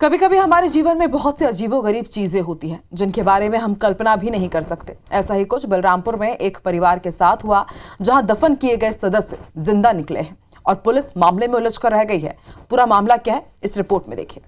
कभी कभी हमारे जीवन में बहुत सी अजीबोगरीब चीजें होती हैं जिनके बारे में हम कल्पना भी नहीं कर सकते। ऐसा ही कुछ बलरामपुर में एक परिवार के साथ हुआ जहां दफन किए गए सदस्य जिंदा निकले हैं और पुलिस मामले में उलझकर रह गई है। पूरा मामला क्या है इस रिपोर्ट में देखिए।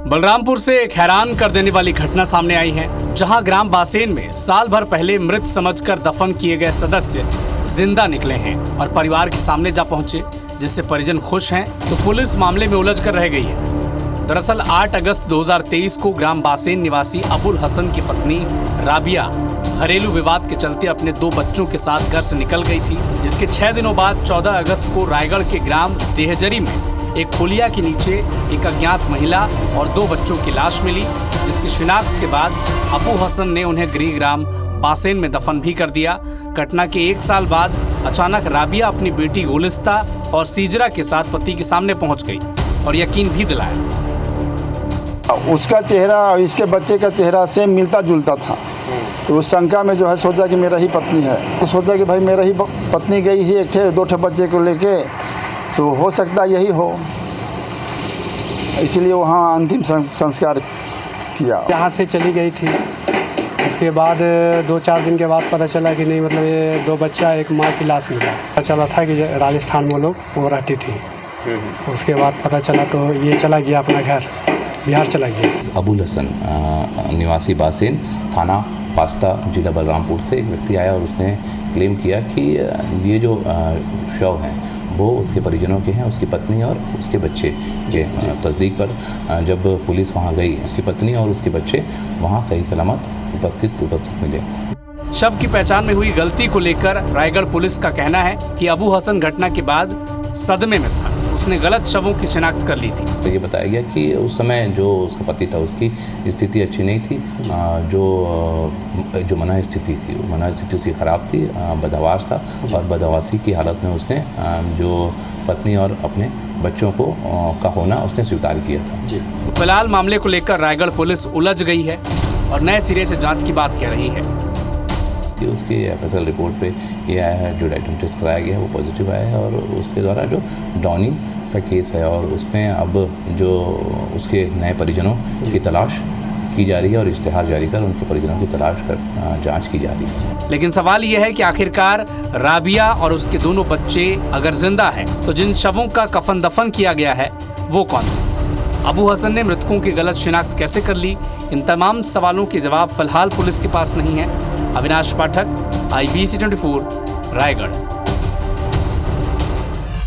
बलरामपुर से एक हैरान कर देने वाली घटना सामने आई है, जहां ग्राम बासेन में साल भर पहले मृत समझकर दफन किए गए सदस्य जिंदा निकले हैं और परिवार के सामने जा पहुंचे, जिससे परिजन खुश हैं तो पुलिस मामले में उलझ कर रह गई है। दरअसल 8 अगस्त 2023 को ग्राम बासेन निवासी अबुल हसन की पत्नी राबिया घरेलू विवाद के चलते अपने 2 बच्चों के साथ घर से निकल गई थी, जिसके 6 दिनों बाद 14 अगस्त को रायगढ़ के ग्राम देहजरी में एक पुलिया के नीचे एक अज्ञात महिला और 2 बच्चों की लाश मिली, जिसकी शिनाख्त के बाद अबू हसन ने उन्हें गृह ग्राम बासेन में दफन भी कर दिया। घटना के 1 साल बाद अचानक राबिया अपनी बेटी गुलिस्ता और सीजरा के साथ पति के सामने पहुंच गई और यकीन भी दिलाया। उसका चेहरा और इसके बच्चे का चेहरा सेम मिलता जुलता था, तो उस शंका में जो है सोचा कि मेरा ही पत्नी है। तो सोचा कि भाई मेरा ही पत्नी गई ही 1-2 बच्चे को लेके, तो हो सकता यही हो, इसीलिए वहाँ अंतिम संस्कार किया। यहाँ से चली गई थी, उसके बाद 2-4 दिन के बाद पता चला कि नहीं, मतलब ये 2 बच्चा एक माँ की लाश मिला। पता चला था कि राजस्थान में लोग वो रहती थी। उसके बाद पता चला तो ये चला गया अपना घर, बिहार चला गया। अबुल हसन निवासी बासेन, थाना पास्ता, जिला बलरामपुर से एक व्यक्ति आया और उसने क्लेम किया कि ये जो शव हैं वो उसके परिजनों के हैं, उसकी पत्नी और उसके बच्चे के। तस्दीक पर जब पुलिस वहां गई, उसकी पत्नी और उसके बच्चे वहां सही सलामत उपस्थित मिले। शव की पहचान में हुई गलती को लेकर रायगढ़ पुलिस का कहना है कि अबू हसन घटना के बाद सदमे में था, उसने गलत शवों की शिनाख्त कर ली थी। तो ये बताया गया कि उस समय जो उसका पति था उसकी स्थिति अच्छी नहीं थी, जो मना स्थिति थी, मना स्थिति उसकी ख़राब थी, बदहवास था और बदहवासी की हालत में उसने जो पत्नी और अपने बच्चों को का होना उसने स्वीकार किया था। फिलहाल मामले को लेकर रायगढ़ पुलिस उलझ गई है और नए सिरे से जांच की बात कह रही है। उसकी FSL रिपोर्ट पे ये आया है, जो डाइटम टेस्ट कराया गया है वो पॉजिटिव आया है और उसके द्वारा जो डॉनी का केस है और उसमें अब जो उसके नए परिजनों की तलाश की जा रही है और इश्तेहार जारी कर उनके परिजनों की तलाश कर जांच की जा रही है। लेकिन सवाल यह है कि आखिरकार राबिया और उसके दोनों बच्चे अगर जिंदा हैं तो जिन शवों का कफन दफन किया गया है वो कौन है? अबू हसन ने मृतकों की गलत शिनाख्त कैसे कर ली? इन तमाम सवालों के जवाब फिलहाल पुलिस के पास नहीं है। अविनाश पाठक, IBC 24, रायगढ़।